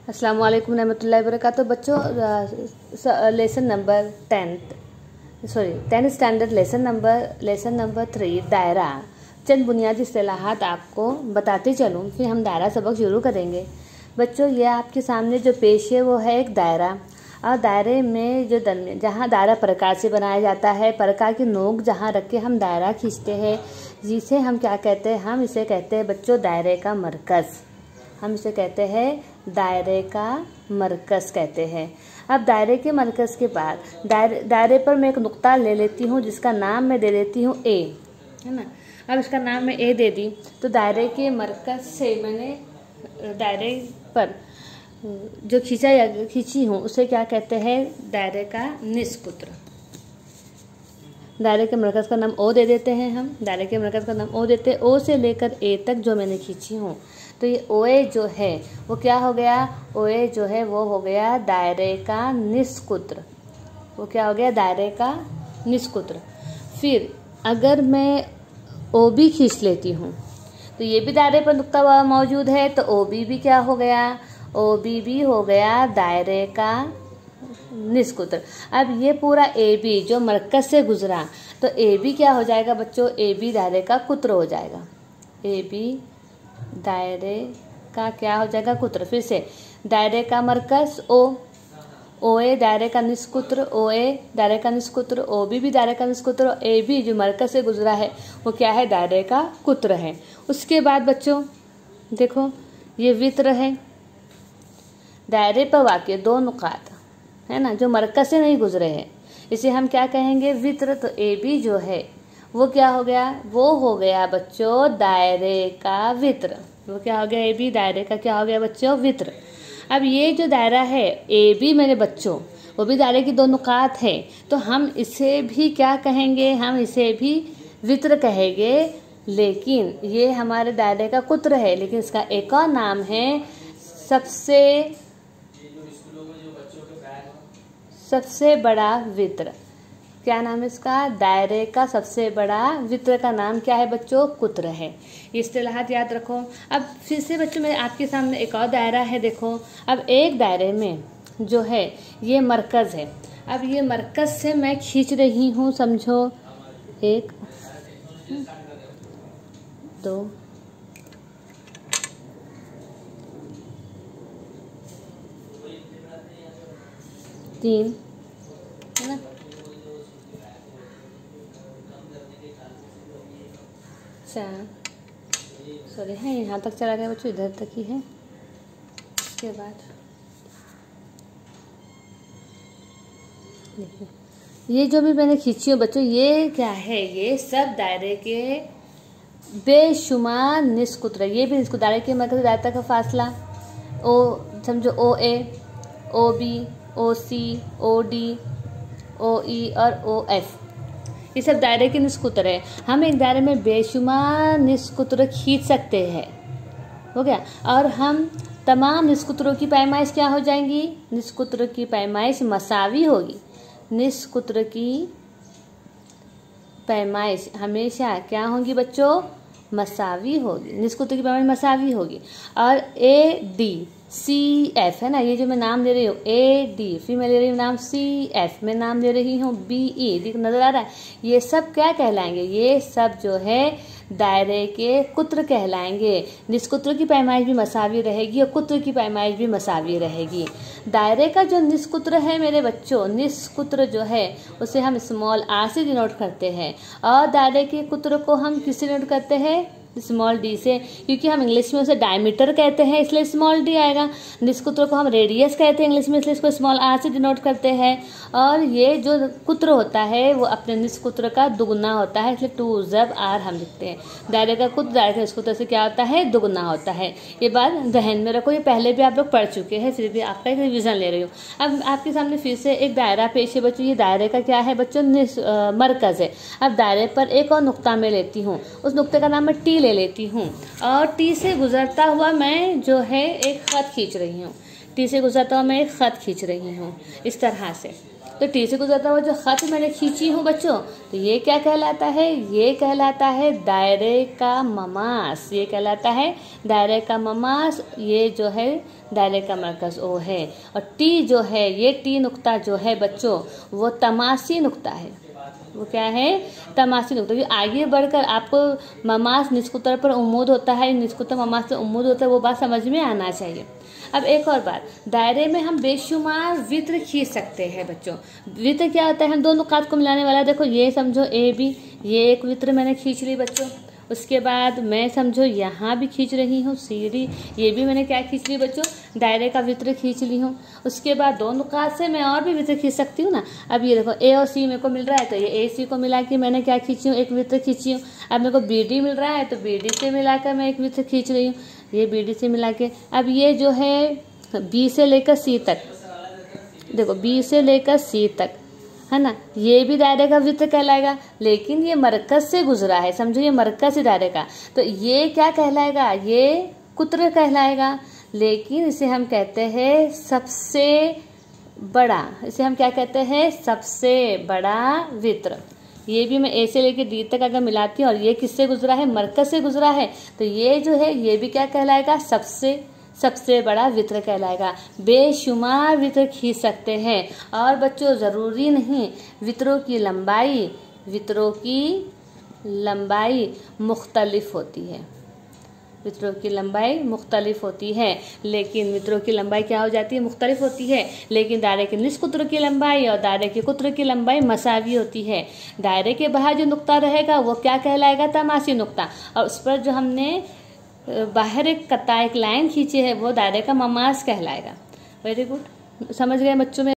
अस्सलाम वालेकुम रहमतुल्लाहि वबरकातुहू। बच्चों, lesson number 10th standard lesson number 3 दायरा। चंद बुनियादी इस्तिलाहात आपको बताते चलूँ, फिर हम दायरा सबक शुरू करेंगे। बच्चों, ये आपके सामने जो पेश है वो है एक दायरा। और दायरे में जो जहाँ दायरा प्रकार से बनाया जाता है, प्रकार की नोक जहाँ रख के हम दायरा खींचते हैं, जिसे हम क्या कहते हैं, हम इसे कहते हैं बच्चों दायरे का मरकज़। हम इसे कहते हैं दायरे का मरकज़ कहते हैं। अब दायरे के मरकज़ के बाद दायरे पर मैं एक नुक्ता ले लेती हूँ, जिसका नाम मैं दे देती हूँ ए, है ना। अब इसका नाम मैं ए दे दी, तो दायरे के मरकज़ से मैंने दायरे पर जो खींची हूँ उसे क्या कहते हैं, दायरे का निस्कुत्र। दायरे के मरकज़ का नाम ओ दे देते हैं हम। दायरे के मरकज़ का नाम ओ देते हैं। ओ से लेकर ए तक जो मैंने खींची हूँ, तो ये ओए जो है वो क्या हो गया, ओए जो है वो हो गया दायरे का निस्कुत्र। वो क्या हो गया, दायरे का निस्कुत्र। फिर अगर मैं ओ बी खींच लेती हूँ, तो ये भी दायरे पर नुक्ता मौजूद है, तो ओ बी भी क्या हो गया, ओ बी भी हो गया दायरे का निस्कुत्र। अब ये पूरा ए बी जो मरकज़ से गुजरा, तो ए बी क्या हो जाएगा बच्चों, ए बी दायरे का कुत्र हो जाएगा। ए बी दायरे का क्या हो जाएगा, कुत्र। फिर से दायरे का मरकज़ ओ, ओ ए दायरे का निस्कुत्र, ओ ए दायरे का निस्कुत्र, ओ बी भी दायरे का निस्कुत्र, ए बी जो मरकज़ से गुजरा है वो क्या है, दायरे का कुत्र है। उसके बाद बच्चों देखो, ये वित्र है। दायरे पर वाक़ई दो नुकात है ना, जो मरकज़ से नहीं गुजरे हैं, इसे हम क्या कहेंगे, वित्र। तो ए बी जो है वो क्या हो गया, वो हो गया बच्चों दायरे का वित्र। वो क्या हो गया, ए बी दायरे का क्या हो गया बच्चों, वित्र। अब ये जो दायरा है ए बी मेरे बच्चों, वो भी दायरे की दो नुकात है, तो हम इसे भी क्या कहेंगे, हम इसे भी वित्र कहेंगे। लेकिन ये हमारे दायरे का कुत्र है, लेकिन इसका एक और नाम है सबसे बड़ा वित्र। क्या नाम है इसका, दायरे का सबसे बड़ा वित्र का नाम क्या है बच्चों, कुत्र है। ये इस्तिलाहात याद रखो। अब फिर से बच्चों मेरे आपके सामने एक और दायरा है। देखो, अब एक दायरे में जो है ये मरकज़ है। अब ये मरकज़ से मैं खींच रही हूँ, समझो, 1 2 3, है ना, 4, सॉरी है, यहाँ तक चला गया बच्चों, इधर तक ही है। उसके बाद देखिए, ये जो भी मैंने खींची हो बच्चों, ये क्या है, ये सब दायरे के बेशुमार निस्कुत्र। ये भी निस्कुत्र, दायरे के मरकज़ से दायरे तक का फासला ओ, समझो, ओ ए, ओ बी, ओ सी, ओ डी, ओ ई और ओ एफ, ये सब दायरे के निस्कुत्र है। हम एक दायरे में बेशुमार निस्कुत्र खींच सकते हैं, हो गया। और हम तमाम निस्कुत्रों की पैमाइश क्या हो जाएंगी, निस्कुत्र की पैमाइश मसावी होगी। निस्कुत्र की पैमाइश हमेशा क्या होगी बच्चों, मसावी होगी। निस्कुत्र की पैमाइश मसावी होगी। और ए डी सी एफ, है ना, ये जो मैं नाम दे रही हूँ ए डी, फिर मैं ले रही हूँ नाम सी एफ, मैं नाम दे रही हूँ बी ई, नजर आ रहा है। ये सब क्या कहलाएंगे, ये सब जो है दायरे के कुत्र कहलाएंगे। निस्कुत्र की पैमाइश भी मसावी रहेगी और कुत्र की पैमाइश भी मसावी रहेगी। दायरे का जो निस्कुत्र है मेरे बच्चों, निस्कुत्र जो है उसे हम स्मॉल आर से डिनोट करते हैं, और दायरे के कुत्र को हम किससे डिनोट करते हैं, स्मॉल डी से, क्योंकि हम इंग्लिश में उसे डायमीटर कहते हैं, इसलिए स्मॉल डी आएगा। निस्कुत्र को हम रेडियस कहते हैं इंग्लिश में, इसलिए इसको स्मॉल आर से डिनोट करते हैं। और ये जो कुत्र होता है वो अपने निस्कुत्र का दुगुना होता है, इसलिए 2 जब आर हम लिखते हैं। दायरे का कुत्र दायरे के निस्कुत्र से क्या होता है, दुगुना होता है। ये बात ध्यान में रखो, ये पहले भी आप लोग पढ़ चुके हैं, फिर भी आपका एक रिविजन ले रही हूँ। अब आपके सामने फिर से एक दायरा पेश है बच्चों। ये दायरे का क्या है बच्चों, मरकज़ है। अब दायरे पर एक और नुक्ता में लेती हूँ, उस नुक्ते का नाम मैं टी ले लेती हूँ, और टी से गुजरता हुआ मैं जो है एक खत खींच रही हूँ। टी से गुजरता हुआ मैं एक खत खींच रही हूँ इस तरह से। तो टी से गुजरता हुआ जो खत मैंने खींची हूँ बच्चों, तो ये क्या कहलाता है? ये कहलाता है दायरे का ममास। ये कहलाता है दायरे का ममास। ये जो है दायरे का मरकज ओ है। और टी जो है, ये टी नुक्ता जो है बच्चों, वो तमासी नुक्ता है। वो क्या है? तमासी नुक्ता। तो आगे बढ़कर आपको ममास निष्कुतर पर उम्मीद होता है, निष्कुतर ममास से उम्मीद होता है, वो बात समझ में आना चाहिए। अब एक और बात, दायरे में हम बेशुमार वृत्त खींच सकते हैं बच्चों। वृत्त क्या होता है? हम दोनों नुकात को मिलाने वाला। देखो ये समझो ए बी, ये एक वृत्त मैंने खींच ली बच्चों। उसके बाद मैं समझो यहाँ भी खींच रही हूँ सी डी, ये भी मैंने क्या खींच ली बच्चों? दायरे का वृत्त खींच ली हूँ। उसके बाद दो नुकात से मैं और भी वृत्त खींच सकती हूँ ना। अब ये देखो ए और सी मेरे को मिल रहा है, तो ये ए सी को मिला के मैंने क्या खींची हूँ? एक वृत्त खींची हूँ। अब मेरे को बी डी मिल रहा है, तो बी डी से मिलाकर मैं एक वृत्त खींच रही हूँ, ये बी डी से मिला के। अब ये जो है बी से लेकर सी तक, देखो बी से लेकर सी तक, है ना, ये भी दायरे का वृत्त कहलाएगा, लेकिन ये मरकज से गुजरा है। समझो ये मरकज है दायरे का, तो ये क्या कहलाएगा? ये कुत्र कहलाएगा। लेकिन इसे हम कहते हैं सबसे बड़ा, इसे हम क्या कहते हैं? सबसे बड़ा वृत्त। ये भी मैं ए से लेकर डी तक अगर मिलाती हूँ और ये किससे गुजरा है? मरकज से गुजरा है, तो ये जो है ये भी क्या कहलाएगा? सबसे बड़ा वृत्त कहलाएगा। बेशुमार वृत्त खींच सकते हैं। और बच्चों ज़रूरी नहीं, वित्रों की लंबाई मुख्तलिफ होती है। वित्रों की लंबाई मुख्तलिफ होती है, लेकिन वित्रों की लंबाई क्या हो जाती है? मुख्तलिफ होती है। लेकिन दायरे के निष्कुत्र की लंबाई और दायरे के कुत्र की लंबाई मसावी होती है। दायरे के बाहर जो नुक्ता रहेगा वो क्या कहलाएगा? तमासी नुक्ता। और उस पर जो हमने बाहर एक लाइन खींची है वो दायरे का ममास कहलाएगा। वेरी गुड, समझ गए बच्चों में?